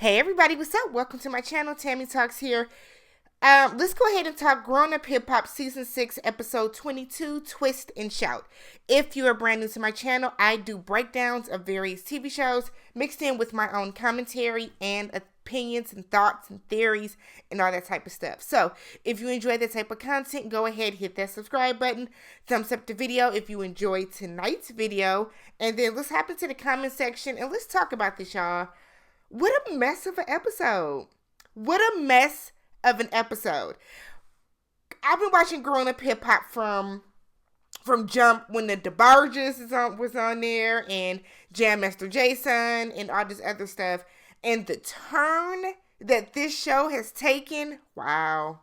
Hey everybody, what's up? Welcome to my channel, TammyTalks here. Let's go ahead and talk Grown Up Hip Hop Season 6, Episode 22, Twist and Shout. If you are brand new to my channel, I do breakdowns of various TV shows mixed in with my own commentary and opinions and thoughts and theories and all that type of stuff. So, if you enjoy that type of content, go ahead, hit that subscribe button, thumbs up the video if you enjoyed tonight's video, and then let's hop into the comment section and let's talk about this, y'all. What a mess of an episode. What a mess of an episode. I've been watching Grown Up Hip Hop from jump when the DeBarges was on there and Jam Master Jason and all this other stuff. And the turn that this show has taken, wow.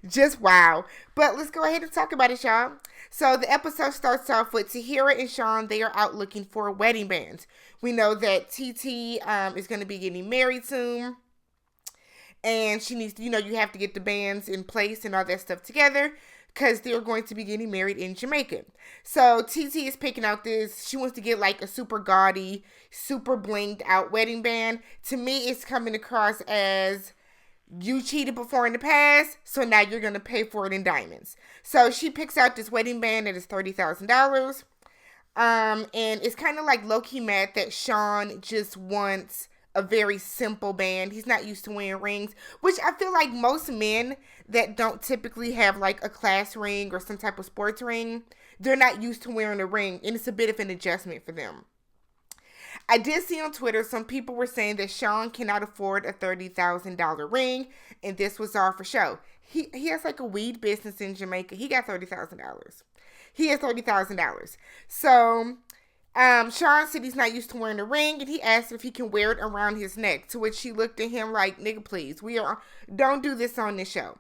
Just wow. But let's go ahead and talk about it, y'all. So the episode starts off with Tahira and Shawn. They are out looking for wedding bands. We know that TT is going to be getting married soon. And she needs to, you have to get the bands in place and all that stuff together because they're going to be getting married in Jamaica. So TT is picking out this. She wants to get like a super gaudy, super blinged out wedding band. To me, it's coming across as you cheated before in the past, so now you're going to pay for it in diamonds. So she picks out this wedding band that is $30,000. And it's kind of like low-key mad that Shawn just wants a very simple band. He's not used to wearing rings, which I feel like most men that don't typically have like a class ring or some type of sports ring, they're not used to wearing a ring, and it's a bit of an adjustment for them. I did see on Twitter some people were saying that Shawn cannot afford a $30,000 ring, and this was all for show. He has like a weed business in Jamaica. He got $30,000. He has $30,000. So Shawn said he's not used to wearing a ring, and he asked if he can wear it around his neck, to which she looked at him like, nigga, please, don't do this on this show.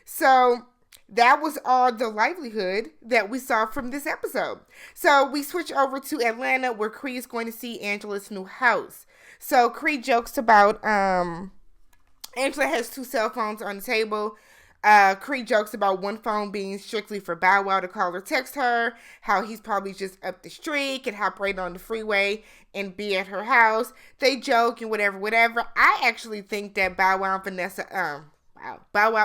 So that was all the livelihood that we saw from this episode. So we switch over to Atlanta, where Cree is going to see Angela's new house. So Cree jokes about, Angela has 2 cell phones on the table. Cree jokes about one phone being strictly for Bow Wow to call or text her, how he's probably just up the street and hop right on the freeway and be at her house. They joke and whatever. I actually think that Bow Wow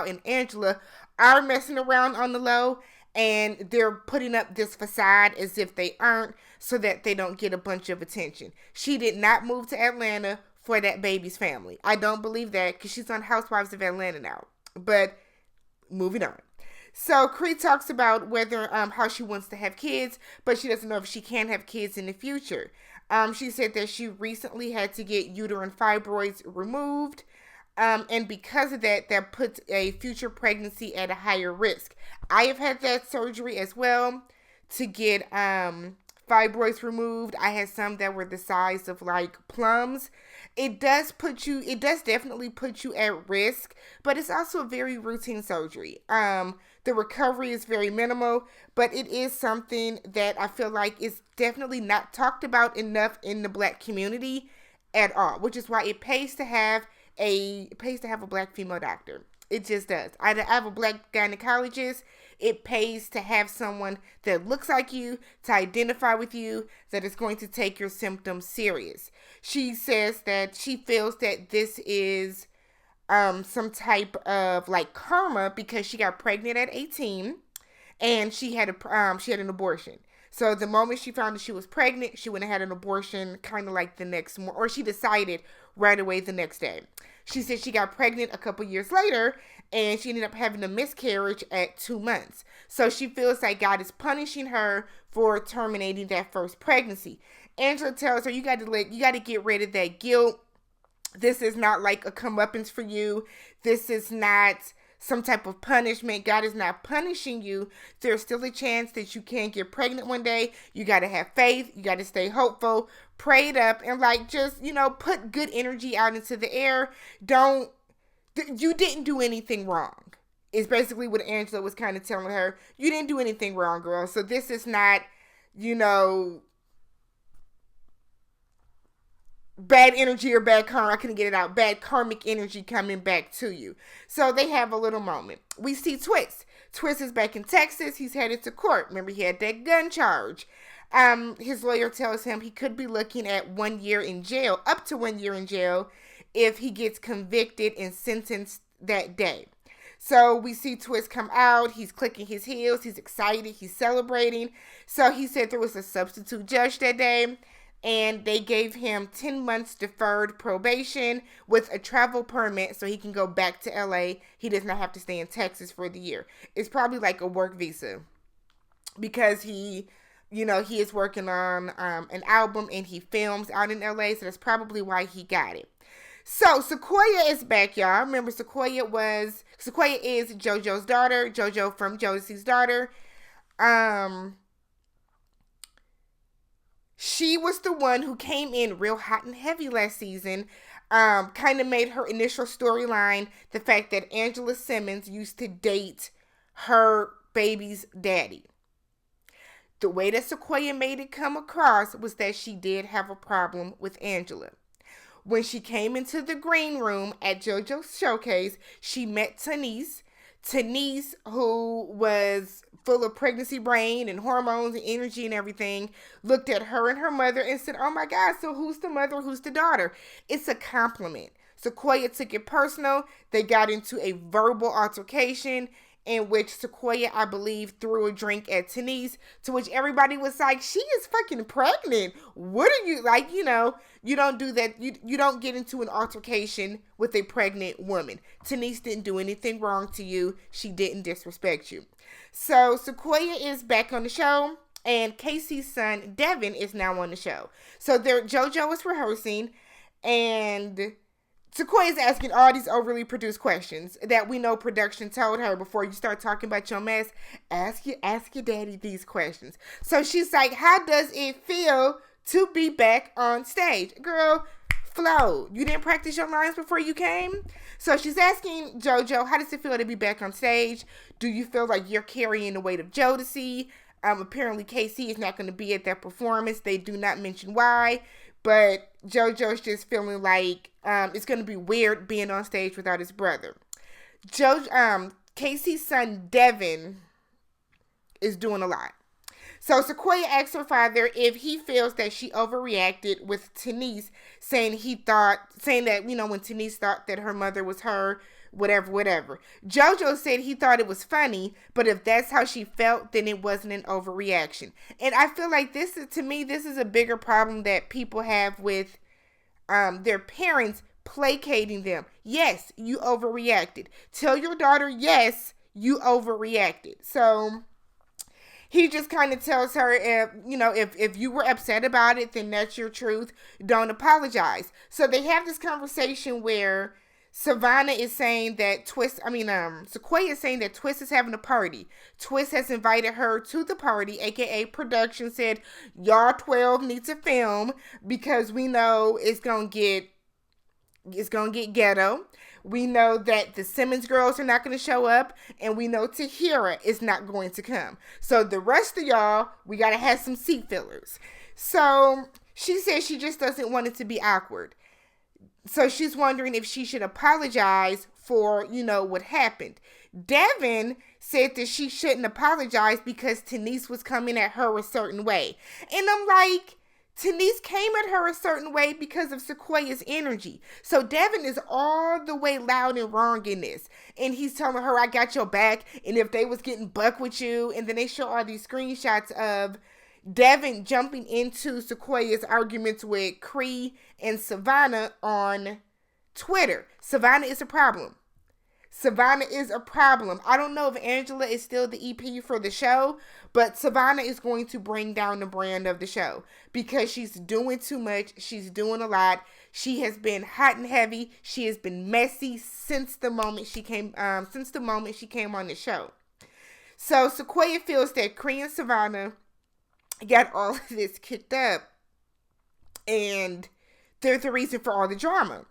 and Angela are messing around on the low, and they're putting up this facade as if they aren't, so that they don't get a bunch of attention. She did not move to Atlanta for that baby's family. I don't believe that, because she's on Housewives of Atlanta now. But moving on. So Cree talks about whether how she wants to have kids, but she doesn't know if she can have kids in the future. She said that she recently had to get uterine fibroids removed. And because of that, that puts a future pregnancy at a higher risk. I have had that surgery as well to get fibroids removed. I had some that were the size of like plums. It does definitely put you at risk, but it's also a very routine surgery. The recovery is very minimal, but it is something that I feel like is definitely not talked about enough in the Black community at all, which is why it pays to have a Black female doctor. It just does. I have a Black gynecologist. It pays to have someone that looks like you, to identify with you, that is going to take your symptoms serious. She says that she feels that this is some type of like karma, because she got pregnant at 18 and she had an abortion. So the moment she found that she was pregnant, she went and had an abortion kind of like the next morning, or she decided right away the next day. She said she got pregnant a couple years later, and she ended up having a miscarriage at 2 months. So she feels like God is punishing her for terminating that first pregnancy. Angela tells her, you got to get rid of that guilt. This is not like a comeuppance for you. This is not some type of punishment. God is not punishing you. There's still a chance that you can get pregnant one day. You got to have faith. You got to stay hopeful, pray it up, and like just, put good energy out into the air. You didn't do anything wrong. Is basically what Angela was kind of telling her. You didn't do anything wrong, girl. So this is not, bad energy or bad karma. I couldn't get it out. Bad karmic energy coming back to you. So they have a little moment. We see Twist. Twist is back in Texas. He's headed to court. Remember, he had that gun charge. His lawyer tells him he could be looking at 1 year in jail, up to 1 year in jail, if he gets convicted and sentenced that day. So we see Twist come out. He's clicking his heels. He's excited. He's celebrating. So he said there was a substitute judge that day, and they gave him 10 months deferred probation with a travel permit so he can go back to LA. He does not have to stay in Texas for the year. It's probably like a work visa because he is working on an album and he films out in LA, so that's probably why he got it. So Sequoia is back, y'all. Remember, Sequoia is JoJo's daughter, JoJo from Jodeci's daughter. She was the one who came in real hot and heavy last season. Kind of made her initial storyline the fact that Angela Simmons used to date her baby's daddy. The way that Sequoia made it come across was that she did have a problem with Angela. When she came into the green room at JoJo's showcase, she met Tanise. Tanise, who was full of pregnancy brain and hormones and energy and everything, looked at her and her mother and said, "Oh my God, so who's the mother, who's the daughter?" It's a compliment. Sequoia took it personal. They got into a verbal altercation in which Sequoia, I believe, threw a drink at Tanise, to which everybody was like, "She is fucking pregnant. What are you, like, you don't do that. You don't get into an altercation with a pregnant woman. Tanise didn't do anything wrong to you. She didn't disrespect you." So Sequoia is back on the show, and Casey's son, Devin, is now on the show. So JoJo is rehearsing, and Sequoia's asking all these overly produced questions that we know production told her before you start talking about your mess. Ask your daddy these questions. So she's like, "How does it feel to be back on stage?" Girl, flow. You didn't practice your lines before you came? So she's asking JoJo, how does it feel to be back on stage? Do you feel like you're carrying the weight of Jodeci? Apparently Casey is not going to be at that performance. They do not mention why. But JoJo's just feeling like it's going to be weird being on stage without his brother. Casey's son, Devin, is doing a lot. So Sequoia asked her father if he feels that she overreacted with Tanise, saying that, when Tanise thought that her mother was her, whatever. JoJo said he thought it was funny, but if that's how she felt, then it wasn't an overreaction. And I feel like this is a bigger problem that people have with their parents placating them. Yes, you overreacted. Tell your daughter, yes, you overreacted. So he just kind of tells her, if you were upset about it, then that's your truth. Don't apologize. So they have this conversation where Savannah is saying that Sequoia is saying that Twist is having a party. Twist has invited her to the party, aka production said, y'all 12 need to film because we know it's gonna get ghetto. We know that the Simmons girls are not going to show up, and we know Tahira is not going to come. So the rest of y'all, we got to have some seat fillers. So she says she just doesn't want it to be awkward. So she's wondering if she should apologize for, what happened. Devin said that she shouldn't apologize because Tanise was coming at her a certain way. And I'm like, Tanise came at her a certain way because of Sequoia's energy. So Devin is all the way loud and wrong in this. And he's telling her, I got your back. And if they was getting buck with you. And then they show all these screenshots of Devin jumping into Sequoia's arguments with Cree and Savannah on Twitter. Savannah is a problem. I don't know if Angela is still the EP for the show, but Savannah is going to bring down the brand of the show because she's doing too much. She's doing a lot. She has been hot and heavy. She has been messy since the moment she came on the show. So Sequoia feels that Cree and Savannah got all of this kicked up, and they're the reason for all the drama.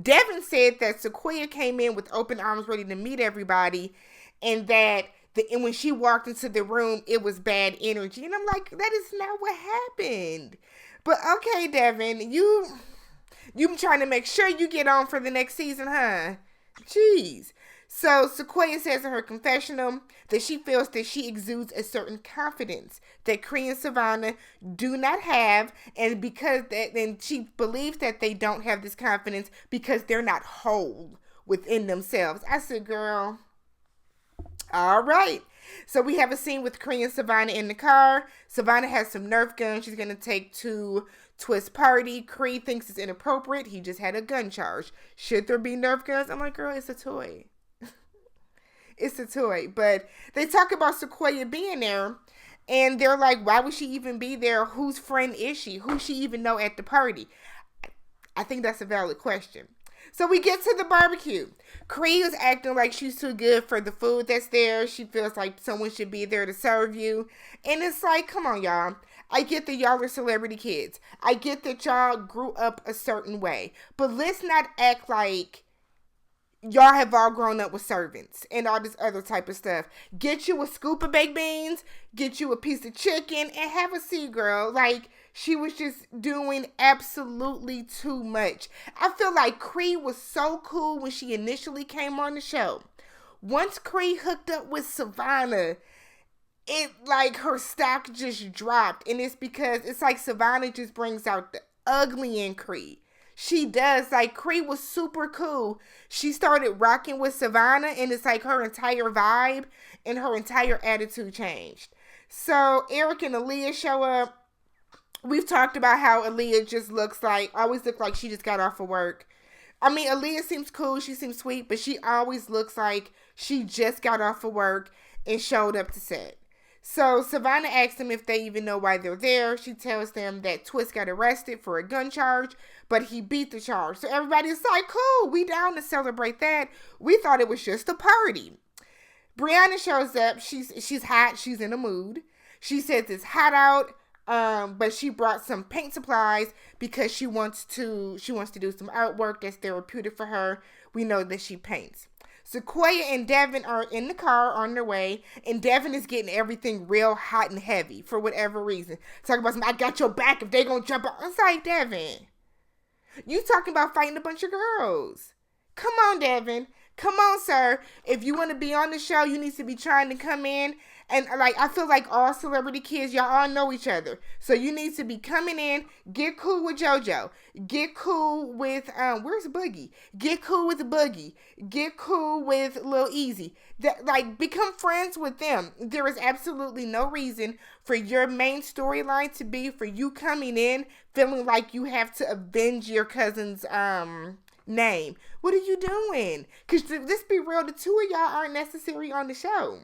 Devin said that Sequoia came in with open arms ready to meet everybody, and that when she walked into the room, it was bad energy. And I'm like, that is not what happened. But okay, Devin, you trying to make sure you get on for the next season, huh? Jeez. So Sequoia says in her confessional that she feels that she exudes a certain confidence that Cree and Savannah do not have, and because that, then she believes that they don't have this confidence because they're not whole within themselves. I said, girl, all right. So we have a scene with Cree and Savannah in the car. Savannah has some Nerf guns she's going to take to Twist's party. Cree thinks it's inappropriate. He just had a gun charge. Should there be Nerf guns? I'm like, girl, it's a toy. It's a toy. But they talk about Sequoia being there. And they're like, why would she even be there? Whose friend is she? Who she even know at the party? I think that's a valid question. So we get to the barbecue. Cree is acting like she's too good for the food that's there. She feels like someone should be there to serve you. And it's like, come on, y'all. I get that y'all are celebrity kids. I get that y'all grew up a certain way. But let's not act like y'all have all grown up with servants and all this other type of stuff. Get you a scoop of baked beans, get you a piece of chicken, and have a seat, girl. Like, she was just doing absolutely too much. I feel like Cree was so cool when she initially came on the show. Once Cree hooked up with Savannah, it like her stock just dropped. And it's because it's like Savannah just brings out the ugly in Cree. She does. Like, Cree was super cool. She started rocking with Savannah, and it's like her entire vibe and her entire attitude changed. So Eric and Aaliyah show up. We've talked about how Aaliyah just always looks like she just got off of work. I mean, Aaliyah seems cool. She seems sweet, but she always looks like she just got off of work and showed up to set. So Savannah asks them if they even know why they're there. She tells them that Twist got arrested for a gun charge, but he beat the charge. So everybody's like, cool, we down to celebrate that. We thought it was just a party. Brianna shows up. She's hot. She's in a mood. She says it's hot out. But she brought some paint supplies because she wants to do some artwork that's therapeutic for her. We know that she paints. Sequoia and Devin are in the car on their way, and Devin is getting everything real hot and heavy for whatever reason. Talking about I got your back if they gonna jump out. I'm like, Devin, you talking about fighting a bunch of girls. Come on, Devin. Come on, sir. If you want to be on the show, you need to be trying to come in. And, like, I feel like all celebrity kids, y'all all know each other. So you need to be coming in, get cool with JoJo. Get cool with, where's Boogie? Get cool with Boogie. Get cool with Lil Easy. Become friends with them. There is absolutely no reason for your main storyline to be for you coming in feeling like you have to avenge your cousin's, name. What are you doing? Because let's be real, the two of y'all aren't necessary on the show.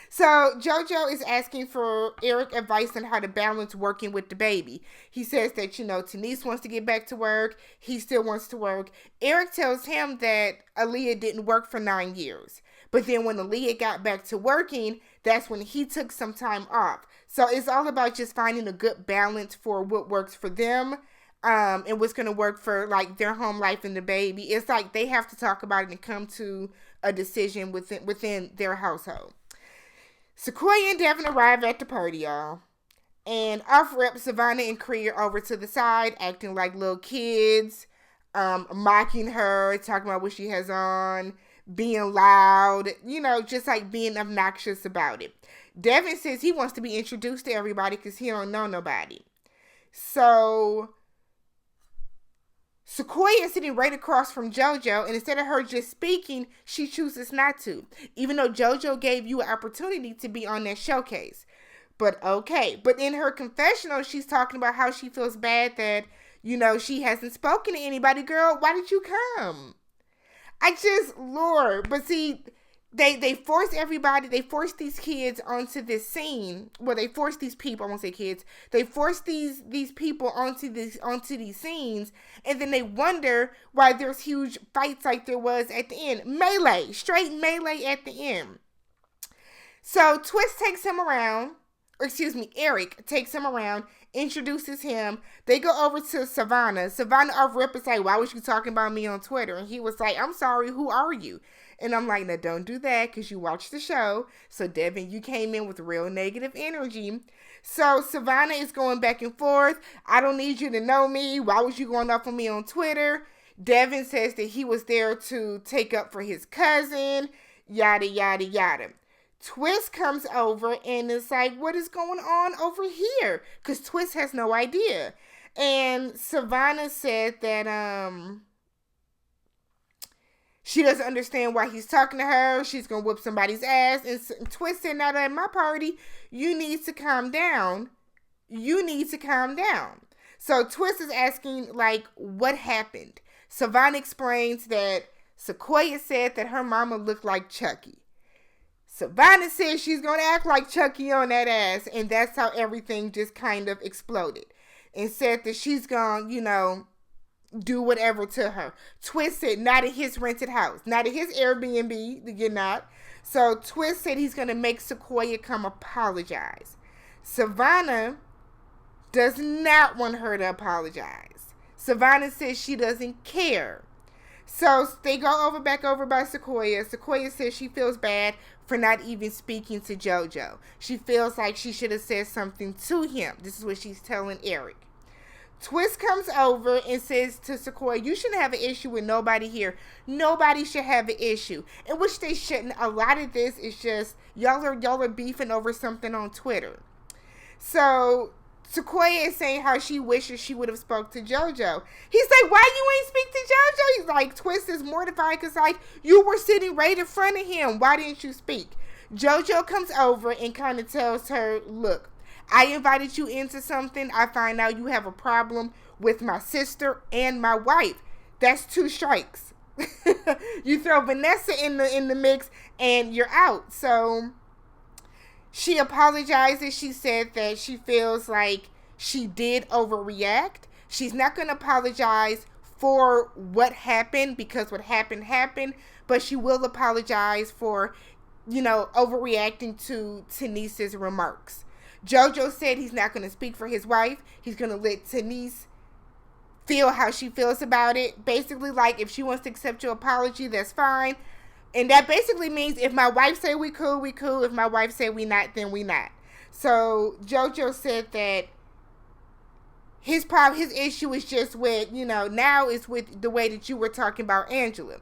So JoJo is asking for Eric advice on how to balance working with the baby. He says that, Tanise wants to get back to work. He still wants to work. Eric tells him that Aaliyah didn't work for 9 years. But then when Aaliyah got back to working, that's when he took some time off. So it's all about just finding a good balance for what works for them. And what's going to work for, like, their home life and the baby. It's like they have to talk about it and come to a decision within their household. Sequoia and Devin arrive at the party, y'all. And off-rep, Savannah and Cree are over to the side, acting like little kids, mocking her, talking about what she has on, being loud, just like being obnoxious about it. Devin says he wants to be introduced to everybody because he don't know nobody. So Sequoia is sitting right across from JoJo, and instead of her just speaking, she chooses not to, even though JoJo gave you an opportunity to be on that showcase. But okay. But in her confessional, she's talking about how she feels bad that, she hasn't spoken to anybody. Girl, why did you come? Lord. But see, they force these kids onto this scene. Well, they force these people, I won't say kids. They force these people onto these scenes, and then they wonder why there's huge fights like there was at the end. Melee, straight melee at the end. So Twist takes him around, Eric takes him around, introduces him. They go over to Savannah. Savannah off rip is like, why was you talking about me on Twitter? And he was like, I'm sorry, who are you? And I'm like, no, don't do that because you watched the show. So, Devin, you came in with real negative energy. So, Savannah is going back and forth. I don't need you to know me. Why was you going off on me on Twitter? Devin says that he was there to take up for his cousin, yada, yada, yada. Twist comes over and is like, what is going on over here? Because Twist has no idea. And Savannah said that she doesn't understand why he's talking to her. She's going to whoop somebody's ass. And Twist said, now that at my party, you need to calm down. You need to calm down. So Twist is asking, like, what happened? Savannah explains that Sequoia said that her mama looked like Chucky. Savannah says she's going to act like Chucky on that ass. And that's how everything just kind of exploded. And said that she's going to, do whatever to her. Twist said, not at his rented house. Not at his Airbnb. You're not. So Twist said he's going to make Sequoia come apologize. Savannah does not want her to apologize. Savannah says she doesn't care. So they go back over by Sequoia. Sequoia says she feels bad for not even speaking to JoJo. She feels like she should have said something to him. This is what she's telling Eric. Twist comes over and says to Sequoia, you shouldn't have an issue with nobody here. Nobody should have an issue. In which they shouldn't. A lot of this is just y'all are beefing over something on Twitter. So Sequoia is saying how she wishes she would have spoke to JoJo. He's like, why you ain't speak to JoJo? He's like, Twist is mortified because, like, you were sitting right in front of him. Why didn't you speak? JoJo comes over and kind of tells her, look, I invited you into something. I find out you have a problem with my sister and my wife. That's 2 strikes. You throw Vanessa in the mix and you're out. So she apologizes. She said that she feels like she did overreact. She's not going to apologize for what happened because what happened, but she will apologize for, overreacting to Tanice's remarks. JoJo said he's not going to speak for his wife. He's going to let Tanise feel how she feels about it. Basically, like, if she wants to accept your apology, that's fine. And that basically means if my wife say we cool, we cool. If my wife say we not, then we not. So JoJo said that his issue is just with, now is with the way that you were talking about Angela.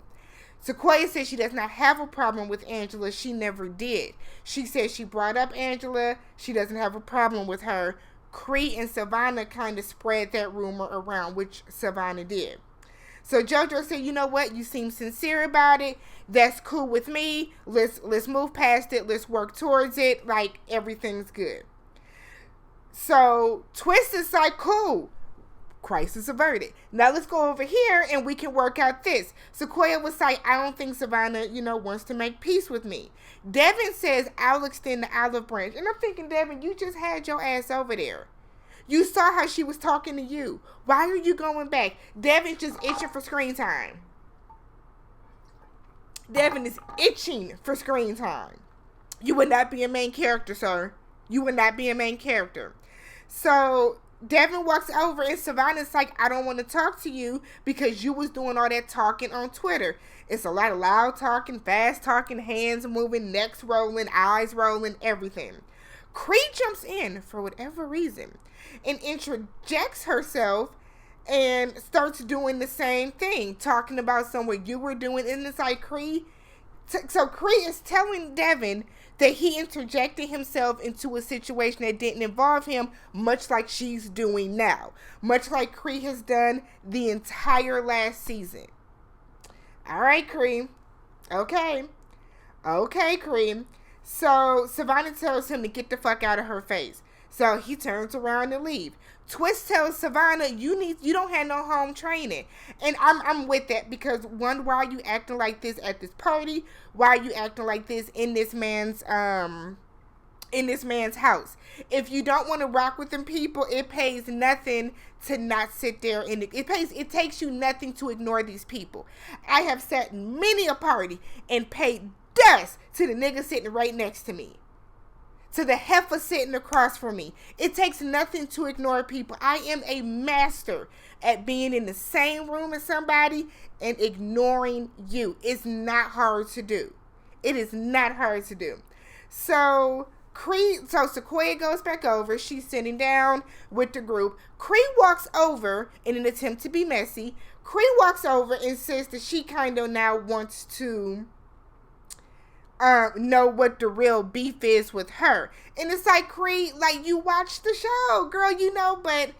Sequoia says she does not have a problem with Angela. She never did. She says she brought up Angela. She doesn't have a problem with her. Cree and Savannah kind of spread that rumor around, which Savannah did. So JoJo said, you know what? You seem sincere about it. That's cool with me. Let's move past it. Let's work towards it. Like, everything's good. So Twist is like, cool. Crisis averted. Now let's go over here and we can work out this. Sequoia was like, I don't think Savannah, wants to make peace with me. Devin says, I'll extend the olive branch. And I'm thinking, Devin, you just had your ass over there. You saw how she was talking to you. Why are you going back? Devin's just itching for screen time. Devin is itching for screen time. You would not be a main character, sir. You would not be a main character. So Devin walks over and Savannah's like, I don't want to talk to you because you was doing all that talking on Twitter. It's a lot of loud talking, fast talking, hands moving, necks rolling, eyes rolling, everything. Cree jumps in for whatever reason and interjects herself and starts doing the same thing, talking about somewhere you were doing. And it's like Cree. So Cree is telling Devin that he interjected himself into a situation that didn't involve him, much like she's doing now. Much like Cree has done the entire last season. All right, Cree. Okay, Cree. So Savannah tells him to get the fuck out of her face. So he turns around and leave. Twist tells Savannah, you don't have no home training. And I'm with that because one, why are you acting like this at this party? Why are you acting like this in this man's house? If you don't want to rock with them people, it pays nothing to not sit there and it takes you nothing to ignore these people. I have sat in many a party and paid dust to the nigga sitting right next to me. To the heifer sitting across from me. It takes nothing to ignore people. I am a master at being in the same room as somebody and ignoring you. It's not hard to do. It is not hard to do. So Cree, so Sequoia goes back over. She's sitting down with the group. Cree walks over in an attempt to be messy. Cree walks over and says that she kind of now wants to know what the real beef is with her. And it's like, Cree, like, you watched the show, girl, you know, but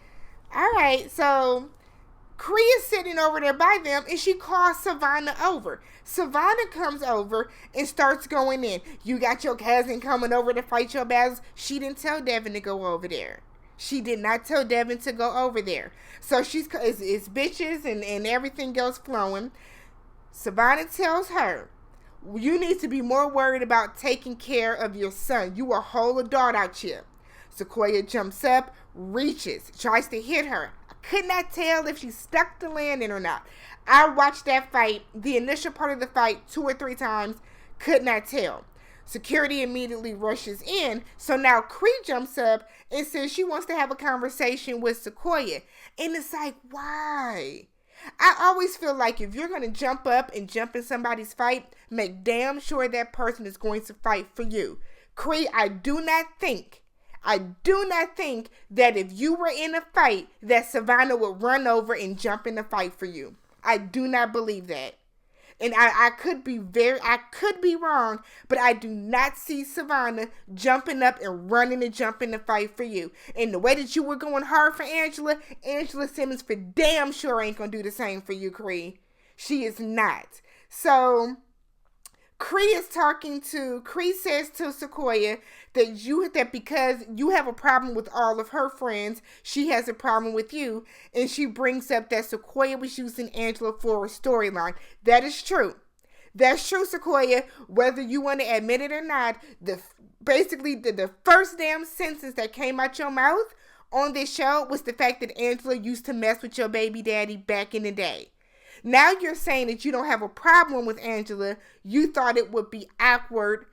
all right. So Cree is sitting over there by them, and she calls Savannah over. Savannah comes over and starts going in. You got your cousin coming over to fight your battles. She didn't tell Devin to go over there. She did not tell Devin to go over there. So it's bitches and everything else flowing. Savannah tells her, you need to be more worried about taking care of your son. You a whole adult out here. Sequoia jumps up, reaches, tries to hit her. Could not tell if she stuck the landing or not. I watched that fight, the initial part of the fight, 2 or 3 times. Could not tell. Security immediately rushes in. So now Cree jumps up and says she wants to have a conversation with Sequoia. And it's like, why? I always feel like if you're going to jump up and jump in somebody's fight, make damn sure that person is going to fight for you. Cree, I do not think that if you were in a fight, that Savannah would run over and jump in the fight for you. I do not believe that. And I could be wrong, but I do not see Savannah jumping up and running and jumping to fight for you. And the way that you were going hard for Angela Simmons for damn sure ain't gonna do the same for you, Cree. She is not. So Cree says to Sequoia that because you have a problem with all of her friends, she has a problem with you. And she brings up that Sequoia was using Angela for a storyline. That is true. That's true, Sequoia. Whether you want to admit it or not, the first damn sentence that came out your mouth on this show was the fact that Angela used to mess with your baby daddy back in the day. Now you're saying that you don't have a problem with Angela. You thought it would be awkward.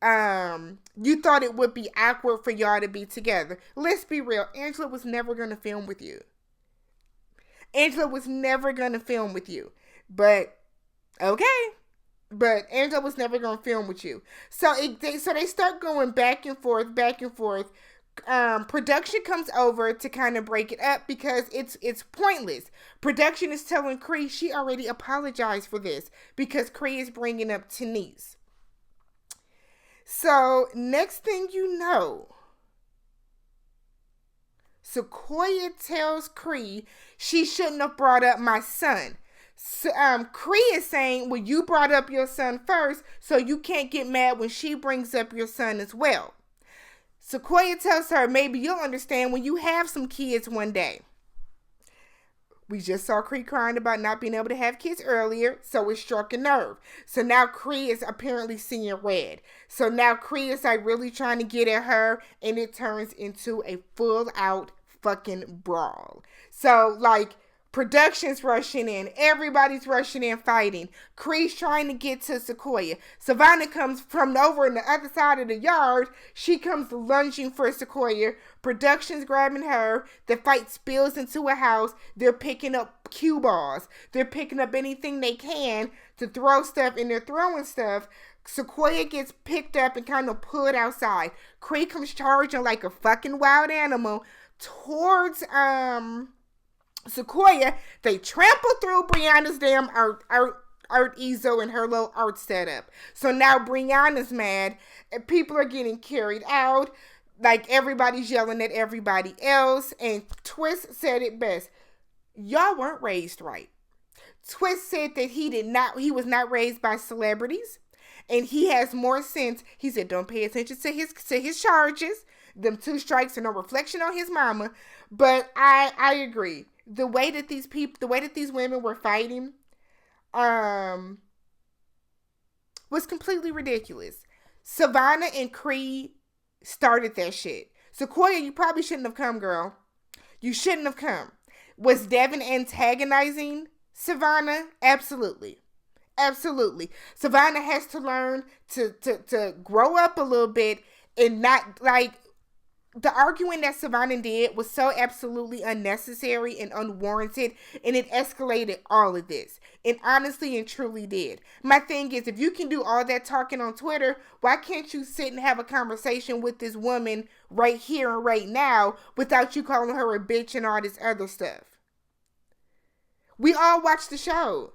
You thought it would be awkward for y'all to be together. Let's be real. Angela was never going to film with you. But, okay. But Angela was never going to film with you. So they start going back and forth. Production comes over to kind of break it up because it's pointless. Production is telling Cree she already apologized for this because Cree is bringing up Denise. So next thing you know, Sequoia tells Cree she shouldn't have brought up my son. So, Cree is saying, well, you brought up your son first, so you can't get mad when she brings up your son as well. Sequoia tells her, maybe you'll understand when you have some kids one day. We just saw Cree crying about not being able to have kids earlier, so it struck a nerve. So now Cree is apparently seeing red. So now Cree is like really trying to get at her, and it turns into a full-out fucking brawl. So, like, production's rushing in. Everybody's rushing in fighting. Cree's trying to get to Sequoia. Savannah comes from over on the other side of the yard. She comes lunging for Sequoia. Production's grabbing her. The fight spills into a house. They're picking up cue balls. They're picking up anything they can to throw stuff, and they're throwing stuff. Sequoia gets picked up and kind of pulled outside. Cree comes charging like a fucking wild animal towards Sequoia. They trample through Brianna's damn art Ezo and her little art setup. So now Brianna's mad and people are getting carried out. Like, everybody's yelling at everybody else. And Twist said it best. Y'all weren't raised right. Twist said that he was not raised by celebrities. And he has more sense. He said, don't pay attention to his charges. Them 2 strikes are no reflection on his mama. But I agree. The way that these women were fighting, was completely ridiculous. Savannah and Cree started that shit. Sequoia, you probably shouldn't have come, girl. You shouldn't have come. Was Devin antagonizing Savannah? Absolutely. Absolutely. Savannah has to learn to grow up a little bit and not, like, the arguing that Savannah did was so absolutely unnecessary and unwarranted, and it escalated all of this. It honestly and truly did. My thing is, if you can do all that talking on Twitter, why can't you sit and have a conversation with this woman right here and right now without you calling her a bitch and all this other stuff? We all watched the show.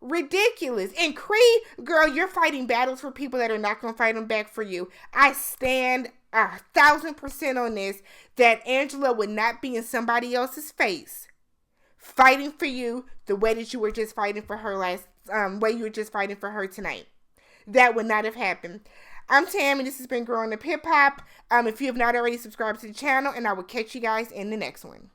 Ridiculous. And Cree, girl, you're fighting battles for people that are not going to fight them back for you. I stand 1,000% on this, that Angela would not be in somebody else's face fighting for you the way that you were just fighting for her way you were just fighting for her tonight. That would not have happened. I'm Tammy. This has been Growing Up Hip Hop. If you have not already, subscribed to the channel, and I will catch you guys in the next one.